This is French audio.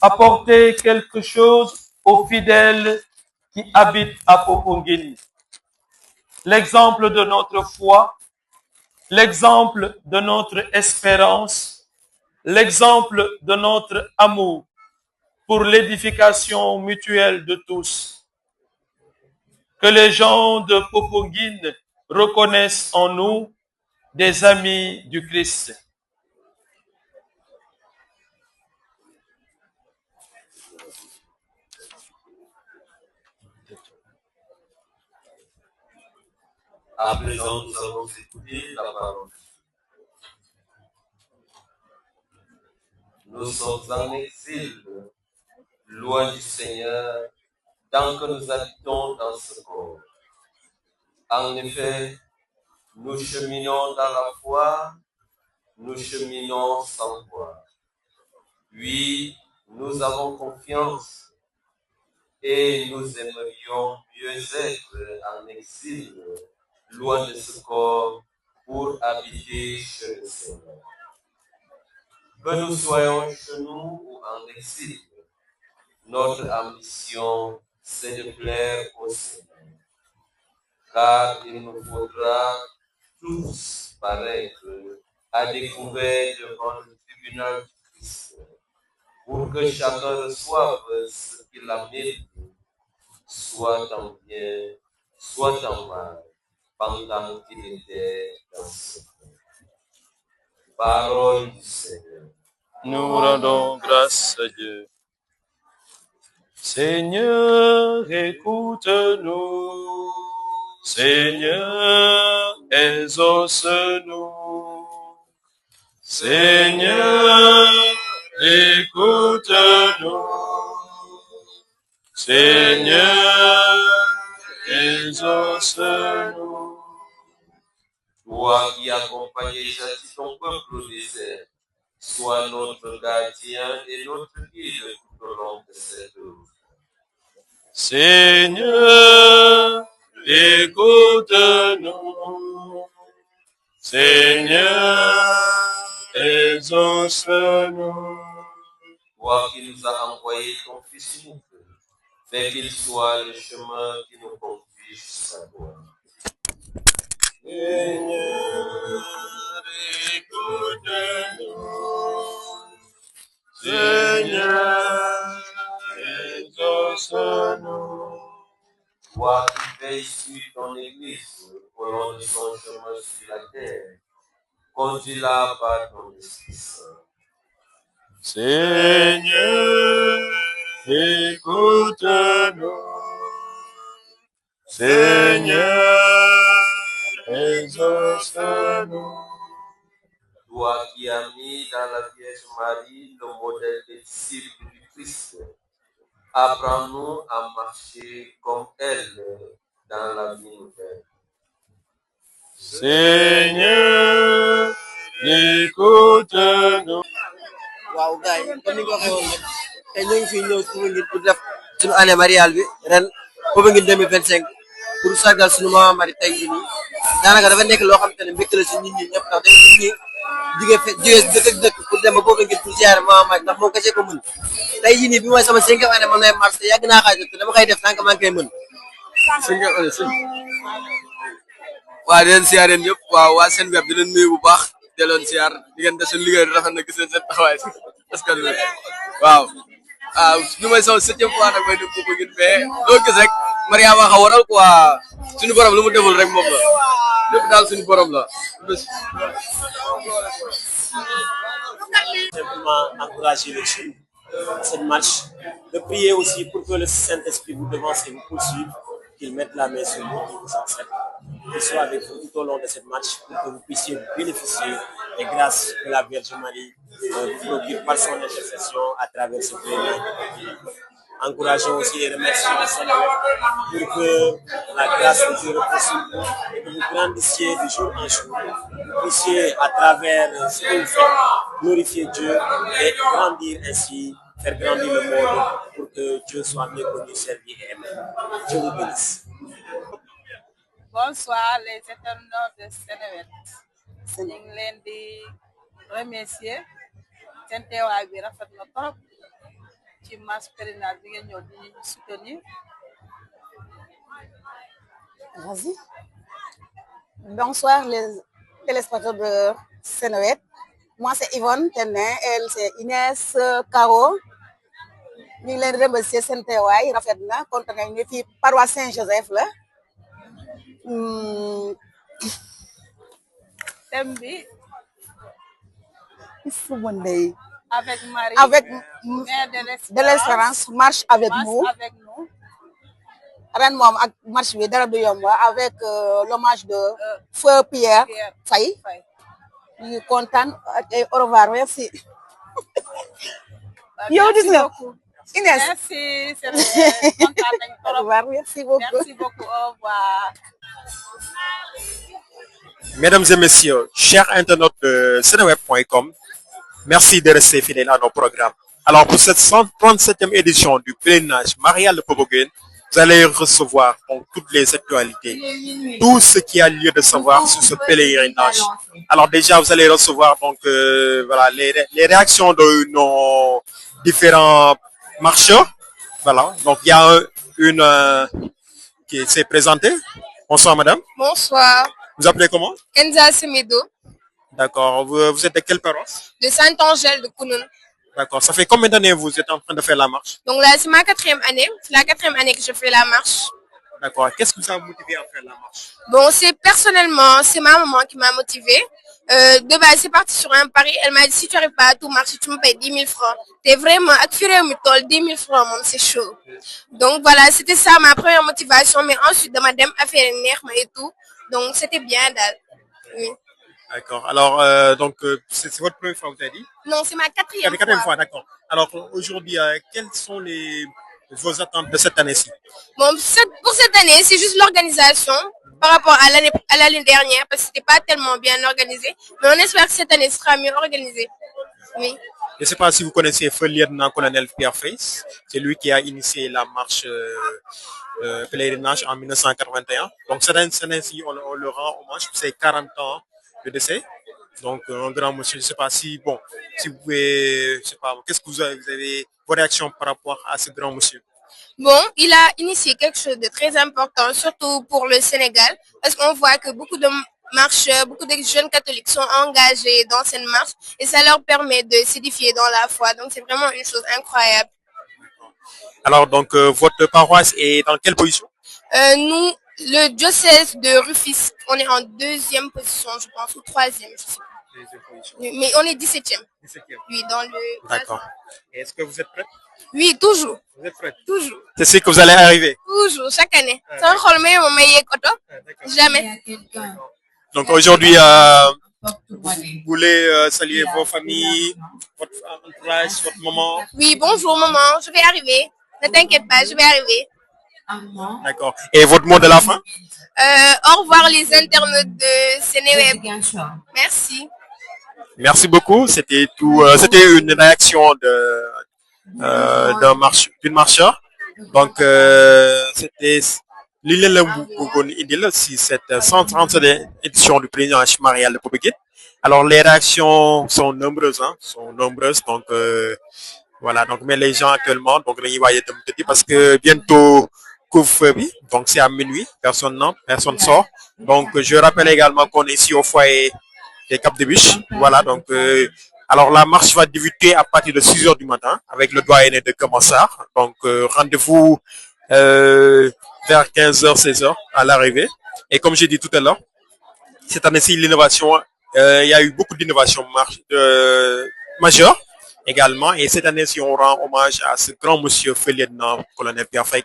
apporter quelque chose aux fidèles qui habitent à Popongini. L'exemple de notre foi, l'exemple de notre espérance, l'exemple de notre amour pour l'édification mutuelle de tous. Que les gens de Popongine reconnaissent en nous des amis du Christ. À présent, nous allons écouter la parole. Nous sommes en exil, loin du Seigneur, tant que nous habitons dans ce corps. En effet, nous cheminons dans la foi, nous cheminons sans foi. Oui, nous avons confiance et nous aimerions mieux être en exil, loin de ce corps, pour habiter chez le Seigneur. Que nous soyons chez nous ou en exil, notre ambition, c'est de plaire au Seigneur. Car il nous faudra tous paraître à découvert devant le tribunal du Christ, pour que chacun reçoive ce qu'il a mérité, soit en bien, soit en mal, pendant qu'il était dans ce monde. Parole du Seigneur. Nous rendons grâce à Dieu. Seigneur, écoute-nous. Seigneur, exauce-nous. Seigneur, écoute-nous. Seigneur, exauce-nous. Toi qui accompagnes et châties ton peuple au désert, sois notre gardien et notre guide tout au long de cette route. Seigneur, écoute-nous. Seigneur, exauce-nous. Toi qui nous as envoyé ton Fils unique, fais qu'il soit le chemin qui nous conduit jusqu'à toi. Seigneur, écoute-nous. Seigneur, exauce-nous. Toi qui veilles sur ton Église au long de son chemin sur la terre, conduis-la par ton Esprit Saint. Seigneur, écoute-nous. Seigneur, exauce-nous. Toi qui as mis dans la Vierge Marie le modèle des disciples du Christ, apprends-nous à marcher comme elle dans la vie nouvelle. Seigneur, écoute-nous. waaw gars yi comme ni nga ko waxee woon rek tey ñoo ngi fii ñëw Popenguine pour def suñu année mariale bi ren Popenguine 2025 pour sargal suñu Mama Marie tey jii nii daanaka dafa nekk loo xamante ne mbégte la si nit ñi ñëpp ndax dañ nit ñi jugee dëkk ak dëkk pour dem ba Popenguine pour ziare Mama Marie ndax moom kese ko mën tey jii nii bi mooy sama 5e année moom lay mars te yàgg naa xaaj te dama koy def tant que maa ngi koy mën 5e année si waaw di leen siyaar yéen ñëpp waaw waa seen web di leen nuyu bu baax di leen siyaar di ngeen def seen liggéey rafet na gis leen seen taxawaay est-ce que waaw ñu may sama 7e fois nag may dem Popenguine mais loo gis rek Mariama xa waral quoi suñu borom lu mu deful rek moom la lépp daal suñu borom la. Simplement encourager les jeunes à cette marche, de prier aussi pour que le Saint-Esprit vous devance et vous poursuive, qu'il mette la main sur vous, qu'il vous enseigne, qu'il soit avec vous tout au long de cette marche pour que vous puissiez bénéficier des grâces que la Vierge Marie vous procure par son intercession à travers ce pèlerinage. Encourageons aussi et remercions le Seigneur pour que la grâce de Dieu repose sur vous et que vous grandissiez de jour en jour. Vous puissiez, à travers ce que vous faites, glorifier Dieu et grandir ainsi, faire grandir le monde pour que Dieu soit mieux connu, servi et aimé. Je vous bénisse. Bonsoir les internautes de Seneweb. ñu ngi leen di remercier seen teewaay bi rafet na trop ci marche pèlerinage bi ngeen ñëw di ñu soutenir. Vas-y. Bonsoir les téléspectateurs de Seneweb. Moi c'est Yvonne Tenin, elle c'est Inès Caro. ñu ngi leen remercier seen teewaay rafet na kontaan nañu fii paroisse Saint-Joseph la. Thème bi avec Marie, mère de l'espérance, marche avec nous. Ren moom ak marche bi dara du yomb avec l'hommage de Feu Pierre Faye. ñu ngi kontaan et au revoir merci. yow gis nga Inès. Merci, c'est kontaan nañu trop. Au revoir, merci beaucoup. Merci beaucoup, au revoir. Mesdames et messieurs, chers internautes de Seneweb.com, merci de rester fidèles à nos programmes. Alors pour cette 137e édition du pèlerinage Marial de Poboguene, vous allez recevoir donc toutes les actualités, tout ce qui a lieu de savoir sur ce pèlerinage. Alors déjà, vous allez recevoir donc voilà les réactions de nos différents marcheurs. Voilà, donc il y a une qui s'est présentée. Bonsoir madame. Bonsoir. Vous appelez comment? Kenza Semedo. D'accord. Vous êtes de quelle paroisse? De Saint-Angèle de Kounoun. D'accord. Ça fait combien d'années vous êtes en train de faire la marche? Donc là, c'est ma 4e année. C'est la 4e année que je fais la marche. D'accord. Qu'est-ce qui vous a motivé à faire la marche? Bon, c'est ma maman qui m'a motivée. De base, c'est parti sur un pari. Elle m'a dit, si tu n'arrives pas à tout marcher, tu me payes 10 000 francs. T'es vraiment, à 10 000 francs, c'est chaud. Donc voilà, c'était ça ma première motivation. Mais ensuite, de madame a fait une nerf et tout. Donc c'était bien. Oui. D'accord. Alors, donc, c'est votre première fois, vous avez dit? Non, c'est ma 4e fois. 4e fois, d'accord. Alors, aujourd'hui, quelles sont vos attentes de cette année-ci? Bon, pour cette année, c'est juste l'organisation par rapport à l'année dernière, parce que c'était pas tellement bien organisé. Mais on espère que cette année sera mieux organisée. Oui. Je ne sais pas si vous connaissez Feu Lieutenant-Colonel Pierre Faye. C'est lui qui a initié la marche pèlerinage en 1981. Donc, cette année-ci, on le rend hommage pour ses 40 ans de décès. Donc, un grand monsieur, je ne sais pas si vous pouvez, je sais pas, qu'est-ce que vous avez vos réactions par rapport à ce grand monsieur? Bon, il a initié quelque chose de très important, surtout pour le Sénégal, parce qu'on voit que beaucoup de marcheurs, beaucoup de jeunes catholiques sont engagés dans cette marche et ça leur permet de s'édifier dans la foi. Donc, c'est vraiment une chose incroyable. Alors, donc, votre paroisse est dans quelle position? Nous, le diocèse de Rufisque, on est en 2e position, je pense, ou 3e, je sais pas. Mais on est 17e. 17e. Oui, dans le... D'accord. Est-ce que vous êtes prête? Oui, toujours. Vous êtes prête? Toujours. C'est sûr que vous allez arriver? Toujours, chaque année. Sans remettre mon meilleur coton. Jamais. Donc aujourd'hui, vous voulez saluer vos familles, votre entourage, votre maman? Oui, bonjour maman, je vais arriver. Ne t'inquiète pas, je vais arriver. D'accord. Et votre mot de la fin? Au revoir les internautes de Seneweb. Merci. Merci beaucoup. C'était tout. C'était une réaction d'une marcheur. Donc c'était l'île de si cette 137e édition du pèlerinage Marial de Poboguene. Alors les réactions sont nombreuses, Donc voilà. Donc mais les gens actuellement, donc les parce que bientôt couvre-feu, donc c'est à minuit, personne sort. Donc je rappelle également qu'on est ici au foyer des Cap des Biches. Voilà, donc alors la marche va débuter à partir de 6h du matin avec le doyen de Kamassar. Donc rendez-vous vers 15h, 16h à l'arrivée. Et comme j'ai dit tout à l'heure, cette année-ci, l'innovation, il y a eu beaucoup d'innovations majeures également. Et cette année-ci, on rend hommage à ce grand monsieur Feu Lieutenant-Colonel Pierre Faye.